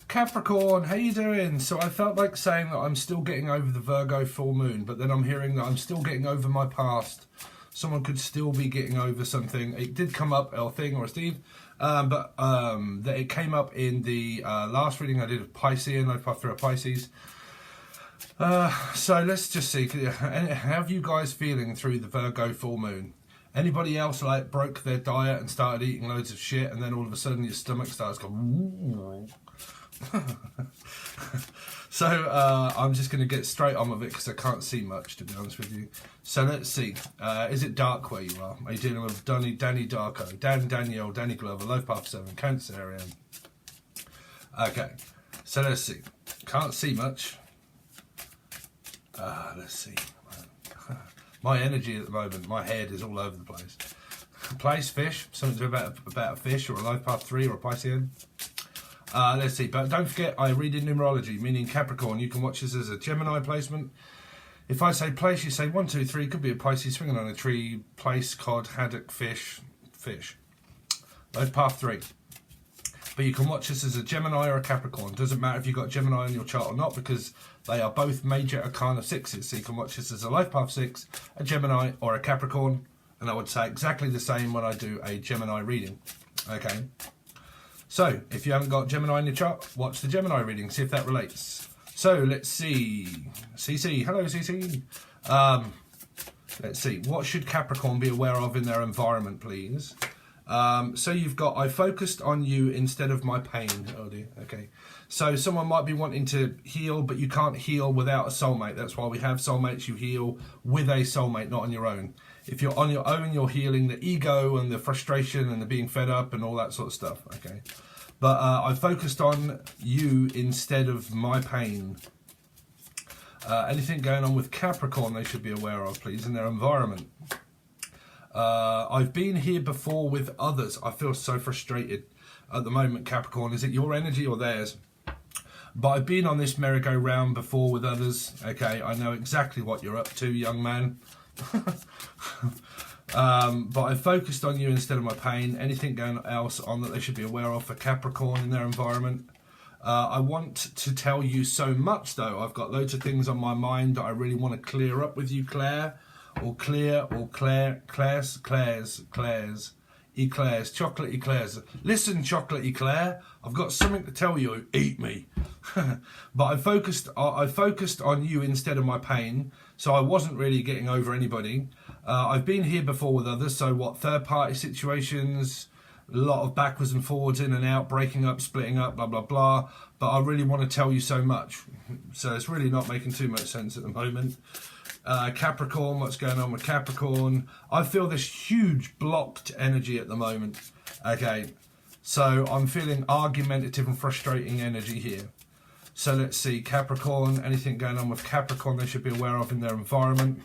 Capricorn, how you doing? So I felt like saying that I'm still getting over the Virgo full moon, but then I'm hearing that I'm still getting over my past. Someone could still be getting over something. It did come up, or Thing or Steve, but that it came up in the last reading I did of Piscean. I passed through a Pisces. So let's just see. How are you guys feeling through the Virgo full moon? Anybody else like broke their diet and started eating loads of shit, and then all of a sudden your stomach starts going? So I'm just going to get straight on with it because I can't see much, to be honest with you. So let's see. Is it dark where you are? Are you dealing with Danny Darko, Danielle, Danny Glover, Love Path 7, Cancerian? Okay. So let's see. Can't see much. Let's see. My energy at the moment, my head is all over the place. Place, fish, something to do about a fish or a Life Path 3 or a Piscean. Let's see, but don't forget I read in numerology, meaning Capricorn. You can watch this as a Gemini placement. If I say place, you say 1, 2, 3, could be a Pisces swinging on a tree, place, cod, haddock, fish. Life Path 3. But you can watch this as a Gemini or a Capricorn. Doesn't matter if you've got Gemini on your chart or not, because they are both major arcana 6s. So you can watch this as a Life Path 6, a Gemini or a Capricorn. And I would say exactly the same when I do a Gemini reading. Okay. So if you haven't got Gemini in your chart, watch the Gemini reading, see if that relates. So let's see. CC, hello CC. Let's see. What should Capricorn be aware of in their environment, please? So you've got, I focused on you instead of my pain. Oh dear, okay. So someone might be wanting to heal, but you can't heal without a soulmate. That's why we have soulmates. You heal with a soulmate, not on your own. If you're on your own, you're healing the ego and the frustration and the being fed up and all that sort of stuff, okay? But I focused on you instead of my pain. Anything going on with Capricorn they should be aware of, please, in their environment. I've been here before with others. I feel so frustrated at the moment, Capricorn. Is it your energy or theirs? But I've been on this merry-go-round before with others. Okay, I know exactly what you're up to, young man. But I focused on you instead of my pain. Anything going else on that they should be aware of for Capricorn in their environment? I want to tell you so much, though. I've got loads of things on my mind that I really want to clear up with you, Claire. Or Claire, or Claire's, Eclairs, chocolate eclairs. Listen, chocolate eclair, I've got something to tell you. Eat me. But I focused on you instead of my pain, so I wasn't really getting over anybody. I've been here before with others, so what, third-party situations, a lot of backwards and forwards, in and out, breaking up, splitting up, blah, blah, blah. But I really want to tell you so much. So it's really not making too much sense at the moment. Capricorn, what's going on with Capricorn? I feel this huge blocked energy at the moment. Okay, so I'm feeling argumentative and frustrating energy here. So let's see, Capricorn, anything going on with Capricorn they should be aware of in their environment?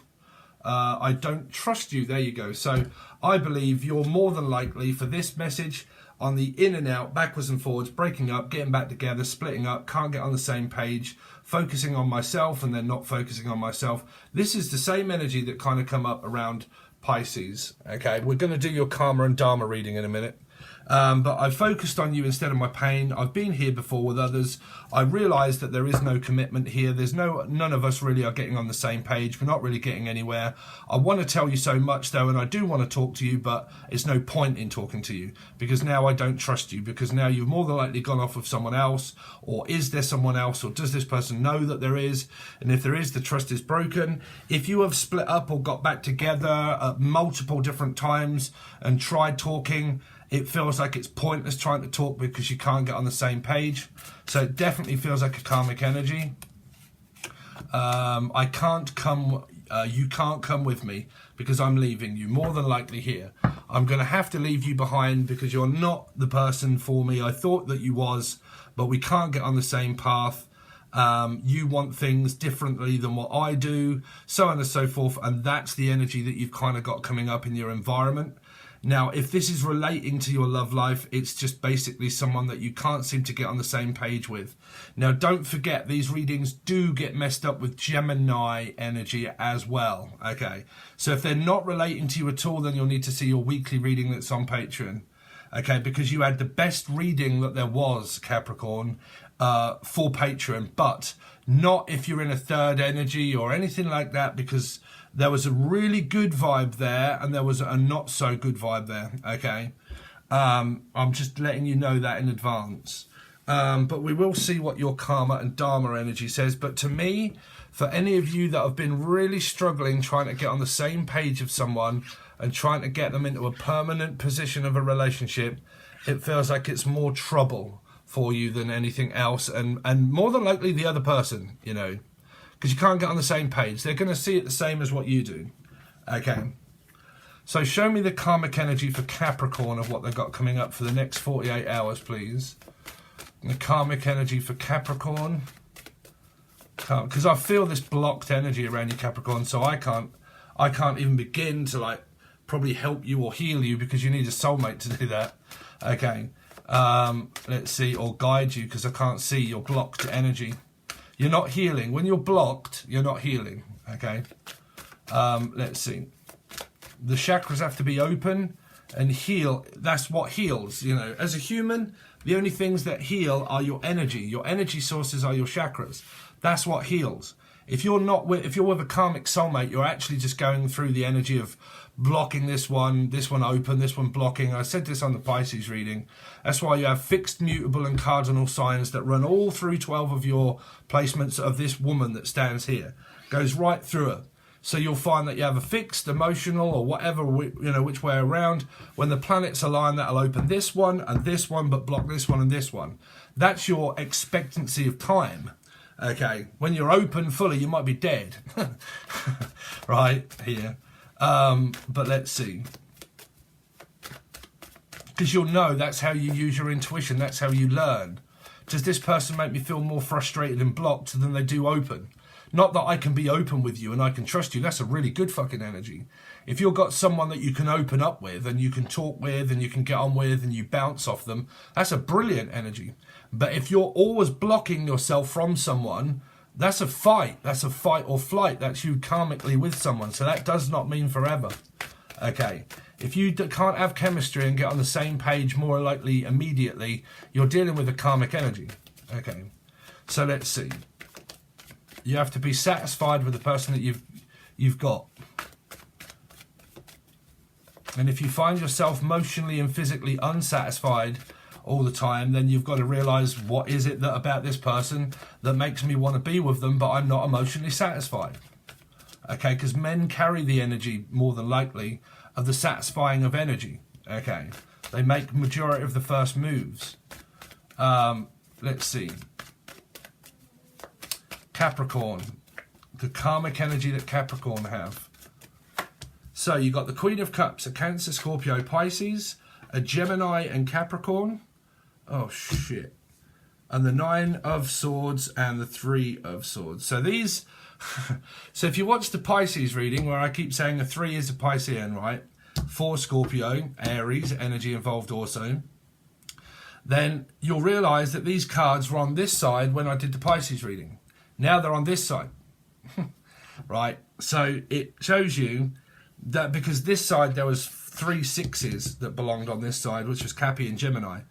I don't trust you. There you go. So I believe you're more than likely for this message on the in and out, backwards and forwards, breaking up, getting back together, splitting up, can't get on the same page, focusing on myself and then not focusing on myself. This is the same energy that kind of come up around Pisces. Okay, we're going to do your karma and Dharma reading in a minute. But I focused on you instead of my pain. I've been here before with others. I realised that there is no commitment here. There's none of us really are getting on the same page. We're not really getting anywhere. I want to tell you so much though, and I do want to talk to you, but it's no point in talking to you because now I don't trust you, because now you've more than likely gone off with someone else, or is there someone else, or does this person know that there is? And if there is, the trust is broken. If you have split up or got back together at multiple different times and tried talking, it feels like it's pointless trying to talk because you can't get on the same page. So it definitely feels like a karmic energy. I can't come, you can't come with me because I'm leaving you, more than likely here. I'm going to have to leave you behind because you're not the person for me. I thought that you was, but we can't get on the same path. You want things differently than what I do, so on and so forth. And that's the energy that you've kind of got coming up in your environment. Now, if this is relating to your love life, it's just basically someone that you can't seem to get on the same page with. Now, don't forget, these readings do get messed up with Gemini energy as well, okay? So if they're not relating to you at all, then you'll need to see your weekly reading that's on Patreon. Okay, because you had the best reading that there was, Capricorn, for Patreon, but not if you're in a third energy or anything like that, because there was a really good vibe there and there was a not so good vibe there. Okay, I'm just letting you know that in advance. But we will see what your karma and dharma energy says. But to me, for any of you that have been really struggling trying to get on the same page of someone and trying to get them into a permanent position of a relationship, it feels like it's more trouble for you than anything else, and more than likely the other person, you know, because you can't get on the same page. They're going to see it the same as what you do. Okay, so show me the karmic energy for Capricorn of what they've got coming up for the next 48 hours, please. The karmic energy for Capricorn, because I feel this blocked energy around you, Capricorn, so I can't even begin to like probably help you or heal you, because you need a soulmate to do that. Okay, let's see, or guide you, because I can't see your blocked energy. You're not healing. When you're blocked, you're not healing. Okay, let's see. The chakras have to be open and heal. That's what heals. You know, as a human, the only things that heal are your energy. Your energy sources are your chakras. That's what heals. If you're with a karmic soulmate, you're actually just going through the energy of blocking this one open, this one blocking. I said this on the Pisces reading. That's why you have fixed, mutable and cardinal signs that run all through 12 of your placements of this woman that stands here. Goes right through her. So you'll find that you have a fixed, emotional, or whatever, you know, which way around. When the planets align, that'll open this one and this one, but block this one and this one. That's your expectancy of time. Okay, when you're open fully, you might be dead. Right here. But let's see. Because you'll know that's how you use your intuition. That's how you learn. Does this person make me feel more frustrated and blocked than they do open? Not that I can be open with you and I can trust you. That's a really good fucking energy. If you've got someone that you can open up with and you can talk with and you can get on with and you bounce off them, that's a brilliant energy. But if you're always blocking yourself from someone, that's a fight. That's a fight or flight. That's you karmically with someone. So that does not mean forever. Okay. If you can't have chemistry and get on the same page more likely immediately, you're dealing with a karmic energy. Okay. So let's see. You have to be satisfied with the person that you've got. And if you find yourself emotionally and physically unsatisfied all the time, then you've got to realize, what is it that about this person that makes me want to be with them, but I'm not emotionally satisfied? Okay, because men carry the energy more than likely of the satisfying of energy. Okay, they make majority of the first moves. Let's see. Capricorn, the karmic energy that Capricorn have. So you got the Queen of Cups, a Cancer, Scorpio, Pisces, a Gemini and Capricorn. Oh shit. And the Nine of Swords and the Three of Swords. So these, so if you watch the Pisces reading where I keep saying a 3 is a Piscean, right? 4 Scorpio, Aries, energy involved also. Then you'll realise that these cards were on this side when I did the Pisces reading. Now they're on this side, right? So it shows you that because this side there was 3 6s that belonged on this side, which was Cappy and Gemini.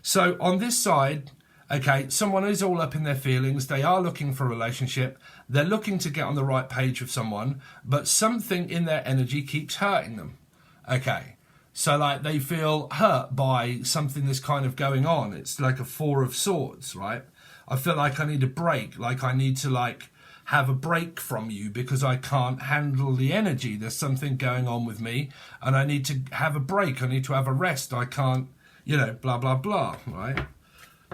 So on this side, okay, someone is all up in their feelings. They are looking for a relationship. They're looking to get on the right page with someone, but something in their energy keeps hurting them. Okay, so like they feel hurt by something that's kind of going on. It's like a 4 of Swords, right? I feel like I need a break, like I need to like have a break from you because I can't handle the energy. There's something going on with me and I need to have a break. I need to have a rest. I can't, you know, blah, blah, blah, right?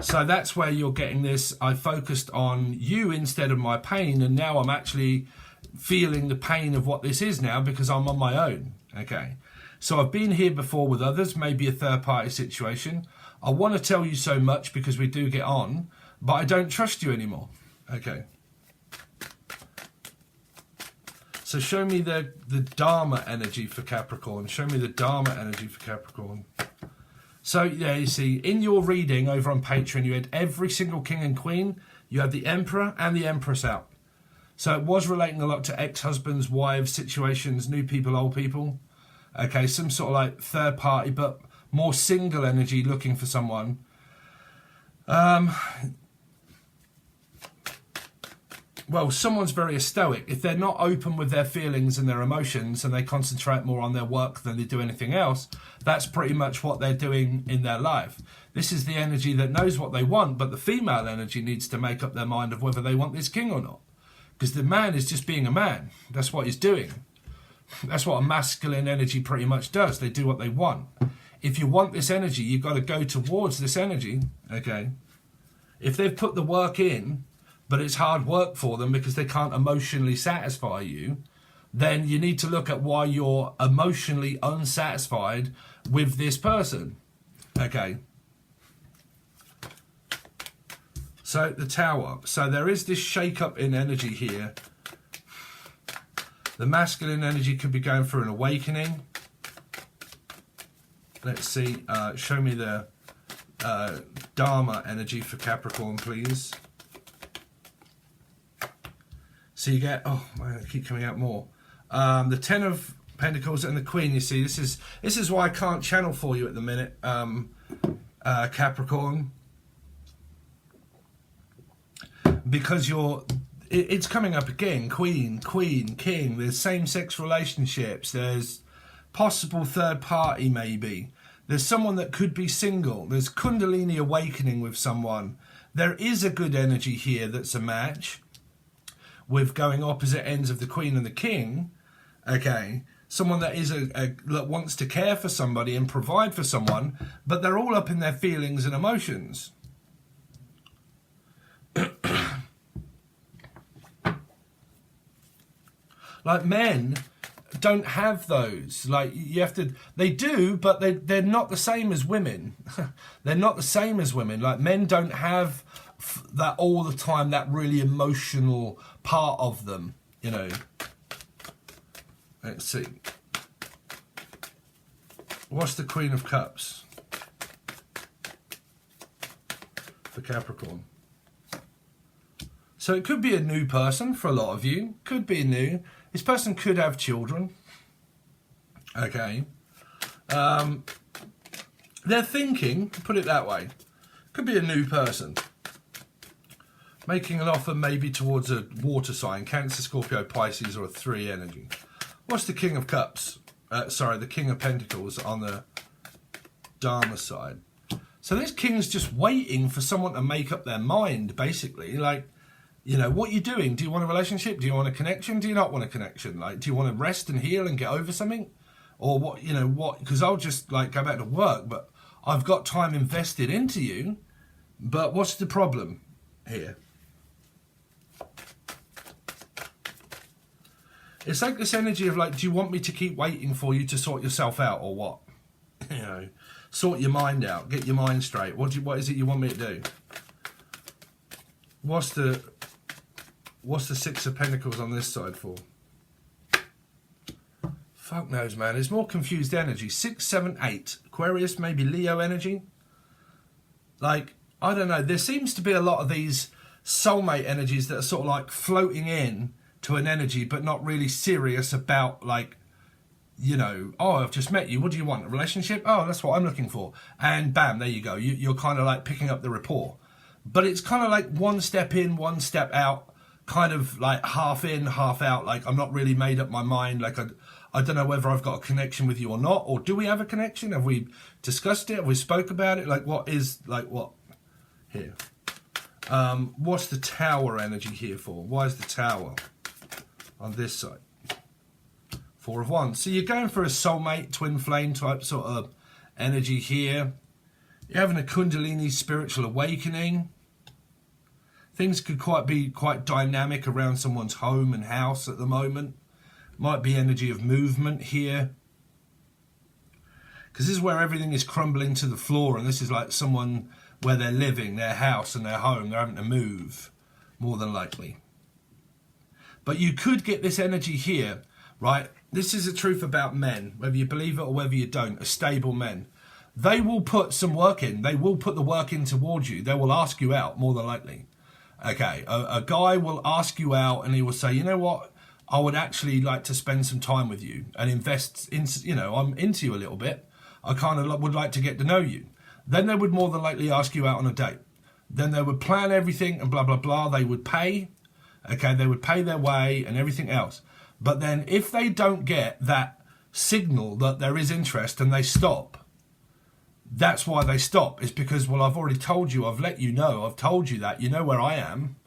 So that's where you're getting this. I focused on you instead of my pain, and now I'm actually feeling the pain of what this is now because I'm on my own, okay? So I've been here before with others, maybe a third-party situation. I want to tell you so much because we do get on, but I don't trust you anymore. Okay. So show me the Dharma energy for Capricorn. Show me the Dharma energy for Capricorn. So yeah, you see, in your reading over on Patreon, you had every single king and queen. You had the Emperor and the Empress out. So it was relating a lot to ex-husbands, wives, situations, new people, old people. Okay, some sort of like third party, but more single energy looking for someone. Well, someone's very stoic. If they're not open with their feelings and their emotions and they concentrate more on their work than they do anything else, that's pretty much what they're doing in their life. This is the energy that knows what they want, but the female energy needs to make up their mind of whether they want this king or not. Because the man is just being a man. That's what he's doing. That's what a masculine energy pretty much does. They do what they want. If you want this energy, you've got to go towards this energy, okay? If they've put the work in, but it's hard work for them because they can't emotionally satisfy you, then you need to look at why you're emotionally unsatisfied with this person. Okay. So the Tower. So there is this shake-up in energy here. The masculine energy could be going through an awakening. Let's see. Show me the Dharma energy for Capricorn, please. So you get, oh man, I keep coming out more. The Ten of Pentacles and the Queen. You see, this is why I can't channel for you at the minute, Capricorn, because it's coming up again. Queen, King. There's same-sex relationships. There's possible third party, maybe. There's someone that could be single. There's Kundalini awakening with someone. There is a good energy here that's a match, with going opposite ends of the Queen and the King, okay? Someone that is that wants to care for somebody and provide for someone, but they're all up in their feelings and emotions. Like men don't have those. Like you have to, they do, but they're not the same as women. They're not the same as women. Like men don't have that all the time, that really emotional part of them, you know. Let's see. What's the Queen of Cups for Capricorn? So it could be a new person for a lot of you. Could be new. This person could have children. Okay. They're thinking, put it that way. Could be a new person. Making an offer maybe towards a water sign, Cancer, Scorpio, Pisces, or a 3 energy. What's the King of Cups? The King of Pentacles on the Dharma side. So this king's just waiting for someone to make up their mind, basically. Like, you know, what are you doing? Do you want a relationship? Do you want a connection? Do you not want a connection? Like, do you want to rest and heal and get over something? Or what, you know, what? Because I'll just, like, go back to work, but I've got time invested into you. But what's the problem here? It's like this energy of like, do you want me to keep waiting for you to sort yourself out or what? You know, sort your mind out, get your mind straight. What is it you want me to do? What's the Six of Pentacles on this side for? Fuck knows, man. There's more confused energy. 6, 7, 8. Aquarius, maybe Leo energy. Like, I don't know. There seems to be a lot of these soulmate energies that are sort of like floating in to an energy, but not really serious about, like, you know, oh, I've just met you. What do you want? A relationship? Oh, that's what I'm looking for. And bam, there you go. You're kind of like picking up the rapport. But it's kind of like one step in, one step out, kind of like half in, half out. Like, I'm not really made up my mind. Like, I don't know whether I've got a connection with you or not. Or do we have a connection? Have we discussed it? Have we spoke about it? Like, what is, like, what? Here. What's the Tower energy here for? Why is the Tower on this side? 4 of Wands. So you're going for a soulmate, twin flame type sort of energy here. You're having a Kundalini spiritual awakening. Things could be quite dynamic around someone's home and house at the moment. Might be energy of movement here. Because this is where everything is crumbling to the floor, and this is like someone where they're living, their house and their home. They're having to move, more than likely. But you could get this energy here, right? This is the truth about men, whether you believe it or whether you don't, stable men. They will put some work in. They will put the work in towards you. They will ask you out, more than likely. Okay, a guy will ask you out and he will say, you know what? I would actually like to spend some time with you and invest in, you know, I'm into you a little bit. I kind of would like to get to know you. Then they would more than likely ask you out on a date. Then they would plan everything and blah, blah, blah. They would pay. Okay, they would pay their way and everything else. But then if they don't get that signal that there is interest and they stop, that's why they stop. It's because, well, I've already told you, I've let you know, I've told you that, you know where I am.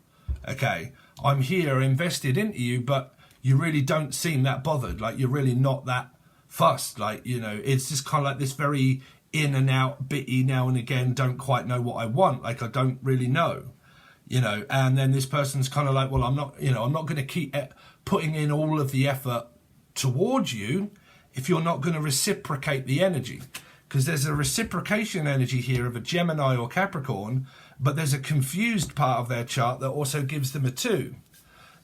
Okay, I'm here invested into you, but you really don't seem that bothered. Like, you're really not that fussed. Like, you know, it's just kind of like this very in and out, bitty now and again, don't quite know what I want. Like, I don't really know, you know. And then this person's kind of like, well, I'm not, you know, I'm not going to keep putting in all of the effort towards you if you're not going to reciprocate the energy. Because there's a reciprocation energy here of a Gemini or Capricorn, but there's a confused part of their chart that also gives them a 2,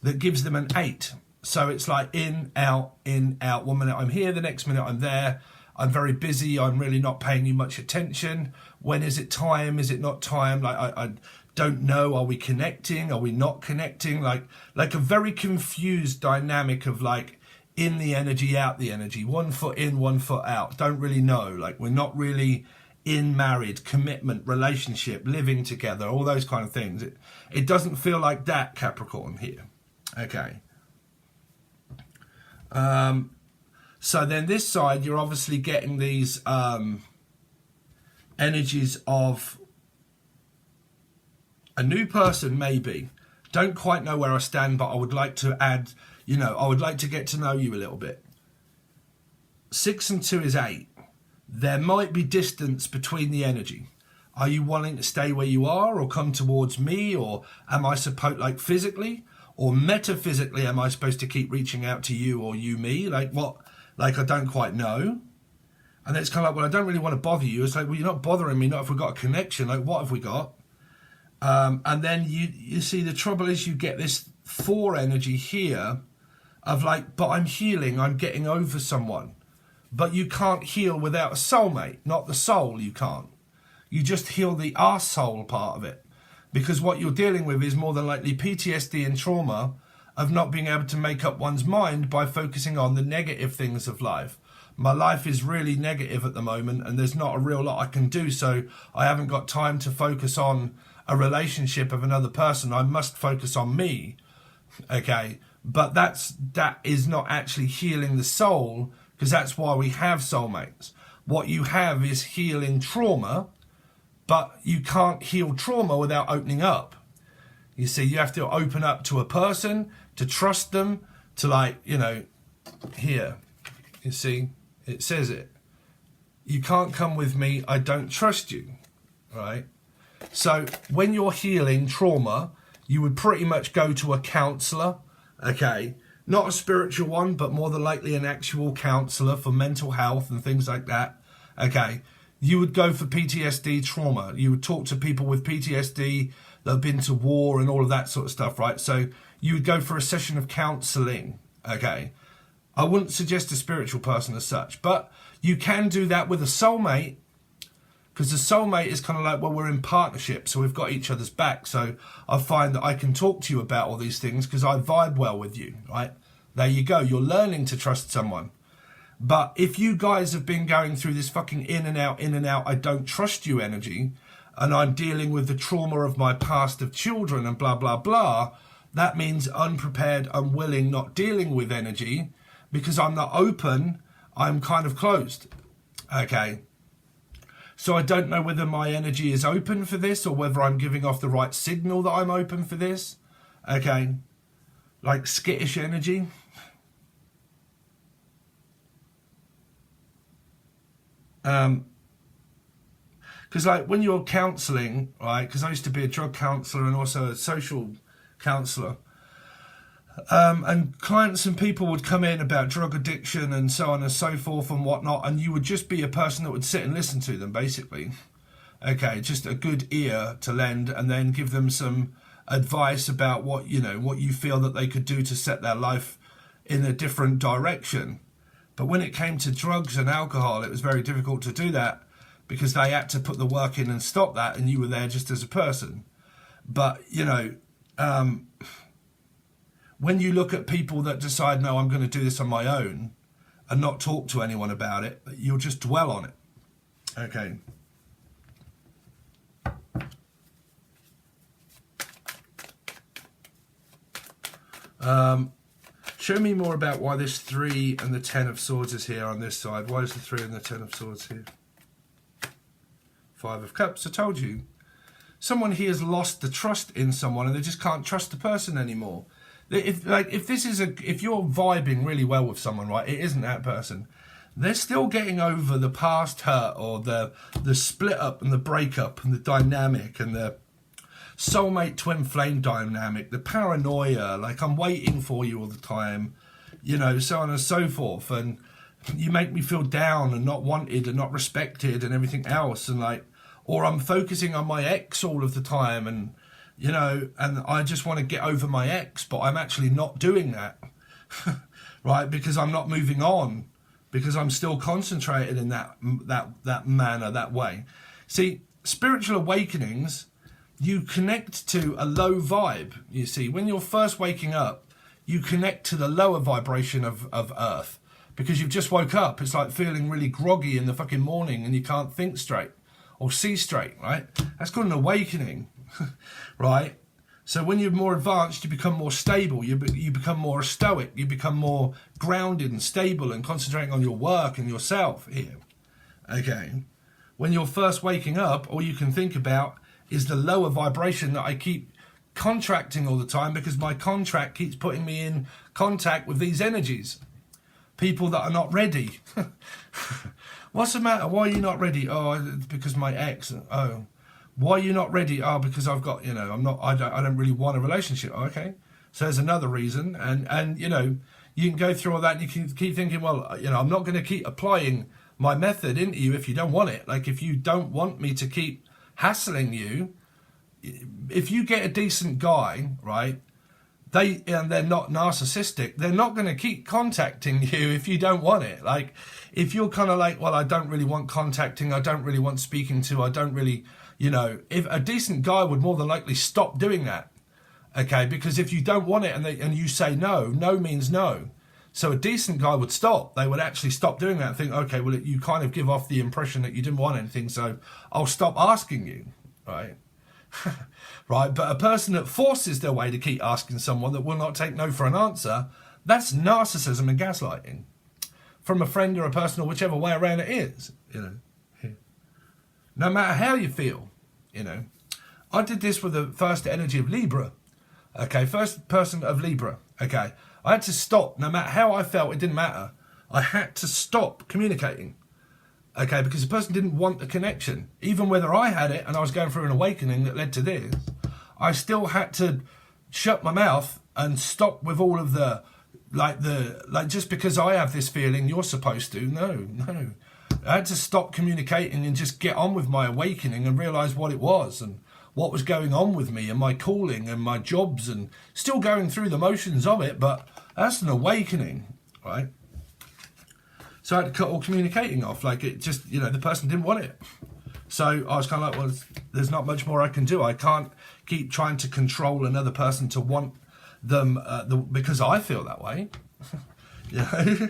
that gives them an 8. So it's like in, out, 1 minute I'm here, the next minute I'm there. I'm very busy, I'm really not paying you much attention. When is it time? Is it not time? Like, I don't know, are we connecting? Are we not connecting? Like a very confused dynamic of like in the energy, out the energy, 1 foot in, 1 foot out. Don't really know. Like, we're not really in married, commitment, relationship, living together, all those kind of things. It doesn't feel like that, Capricorn, here. Okay. So then this side, you're obviously getting these energies of a new person, maybe. Don't quite know where I stand, but I would like to add, you know, I would like to get to know you a little bit. 6 and 2 is 8. There might be distance between the energy. Are you wanting to stay where you are or come towards me? Or am I supposed, like, physically or metaphysically, am I supposed to keep reaching out to you or you me? Like, what? Like, I don't quite know. And then it's kind of like, well, I don't really want to bother you. It's like, well, you're not bothering me, not if we've got a connection. Like, what have we got? And then you see, the trouble is you get this 4 energy here of like, but I'm healing, I'm getting over someone. But you can't heal without a soulmate, not the soul, you can't. You just heal the arsehole part of it. Because what you're dealing with is more than likely PTSD and trauma of not being able to make up one's mind by focusing on the negative things of life. My life is really negative at the moment and there's not a real lot I can do, so I haven't got time to focus on a relationship of another person. I must focus on me. Okay, but that is not actually healing the soul, because that's why we have soulmates. What you have is healing trauma, but you can't heal trauma without opening up. You see, you have to open up to a person, to trust them, to, like, you know, here, you see, it says it. You can't come with me, I don't trust you, right? So when you're healing trauma, you would pretty much go to a counsellor, okay? Not a spiritual one, but more than likely an actual counsellor for mental health and things like that, okay? You would go for PTSD trauma. You would talk to people with PTSD that have been to war and all of that sort of stuff, right? So you would go for a session of counselling, okay? I wouldn't suggest a spiritual person as such, but you can do that with a soulmate, because the soulmate is kind of like, well, we're in partnership, so we've got each other's back. So I find that I can talk to you about all these things because I vibe well with you, right? There you go. You're learning to trust someone. But if you guys have been going through this fucking in and out, I don't trust you energy, and I'm dealing with the trauma of my past of children and blah, blah, blah, that means unprepared, unwilling, not dealing with energy, because I'm not open, I'm kind of closed, okay? So I don't know whether my energy is open for this or whether I'm giving off the right signal that I'm open for this, okay? Like skittish energy. Because like when you're counselling, right, because I used to be a drug counsellor and also a social counsellor, and clients and people would come in about drug addiction and so on and so forth and whatnot, and you would just be a person that would sit and listen to them, basically. Okay, just a good ear to lend, and then give them some advice about what, you know, what you feel that they could do to set their life in a different direction. But when it came to drugs and alcohol, it was very difficult to do that because they had to put the work in and stop that, and you were there just as a person. But, you know, when you look at people that decide, no, I'm going to do this on my own and not talk to anyone about it, you'll just dwell on it. Okay. Show me more about why this 3 and the 10 of Swords is here on this side. Why is the 3 and the 10 of Swords here? 5 of Cups. I told you. Someone here has lost the trust in someone and they just can't trust the person anymore. If you're vibing really well with someone, right, it isn't that person. They're still getting over the past hurt or the split up and the breakup and the dynamic and the soulmate twin flame dynamic, the paranoia, like I'm waiting for you all the time, you know, so on and so forth, and you make me feel down and not wanted and not respected and everything else, and like, or I'm focusing on my ex all of the time, and you know, and I just want to get over my ex, but I'm actually not doing that right, because I'm not moving on, because I'm still concentrated in that manner, that way. See, spiritual awakenings, you connect to a low vibe. You see, when you're first waking up, you connect to the lower vibration of Earth, because you've just woke up. It's like feeling really groggy in the fucking morning and you can't think straight or see straight, right? That's called an awakening, right? So when you're more advanced, you become more stable. You become more stoic. You become more grounded and stable and concentrating on your work and yourself here, okay? When you're first waking up, all you can think about is the lower vibration that I keep contracting all the time, because my contract keeps putting me in contact with these energies. People that are not ready. What's the matter? Why are you not ready? Oh, it's because my ex. Oh, why are you not ready? Oh, because I've got, you know, I don't really want a relationship. Oh, okay. So there's another reason. And, you know, you can go through all that and you can keep thinking, well, you know, I'm not going to keep applying my method into you if you don't want it. Like, if you don't want me to keep hassling you, if you get a decent guy, right, and they're not narcissistic, they're not going to keep contacting you if you don't want it. Like, if you're kind of like, well, I don't really want contacting, I don't really want speaking to, I don't really, you know, if a decent guy would more than likely stop doing that, okay? Because if you don't want it and you say no, no means no. So a decent guy would stop. They would actually stop doing that and think, okay, well, you kind of give off the impression that you didn't want anything, so I'll stop asking you, right? Right, but a person that forces their way to keep asking someone that will not take no for an answer, that's narcissism and gaslighting. From a friend or a person, or whichever way around it is, you know. No matter how you feel, you know. I did this with the first energy of Libra, okay, first person of Libra, okay. I had to stop, no matter how I felt, it didn't matter. I had to stop communicating, okay, because the person didn't want the connection. Even whether I had it and I was going through an awakening that led to this, I still had to shut my mouth and stop with all of the, like just because I have this feeling, you're supposed to. No. I had to stop communicating and just get on with my awakening and realise what it was and what was going on with me and my calling and my jobs, and still going through the motions of it, but that's an awakening, right? So I had to cut all communicating off. Like, it just, you know, the person didn't want it. So I was kind of like, well, there's not much more I can do. I can't keep trying to control another person to want them because I feel that way. You know?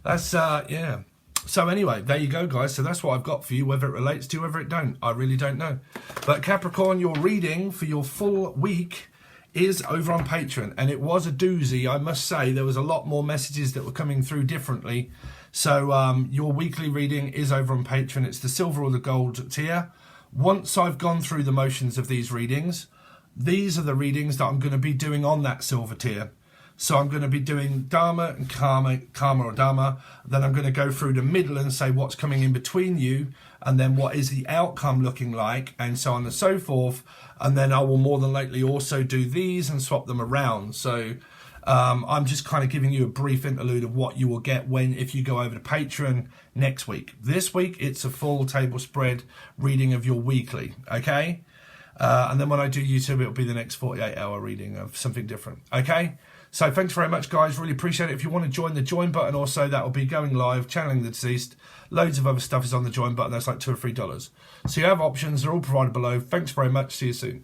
That's, yeah. So anyway, there you go, guys. So that's what I've got for you. Whether it relates to you, whether it don't, I really don't know. But Capricorn, your reading for your full week is over on Patreon, and it was a doozy. I must say, there was a lot more messages that were coming through differently. So your weekly reading is over on Patreon. It's the silver or the gold tier. Once I've gone through the motions of these readings, these are the readings that I'm going to be doing on that silver tier. So I'm going to be doing Dharma and Karma or Dharma. Then I'm going to go through the middle and say what's coming in between you, and then what is the outcome looking like, and so on and so forth. And then I will more than likely also do these and swap them around. So I'm just kind of giving you a brief interlude of what you will get if you go over to Patreon next week. This week, it's a full table spread reading of your weekly, okay? And then when I do YouTube, it'll be the next 48-hour reading of something different, okay? So thanks very much, guys. Really appreciate it. If you want to join the join button, also, that will be going live, channeling the deceased. Loads of other stuff is on the join button. That's like $2 or $3. So you have options. They're all provided below. Thanks very much. See you soon.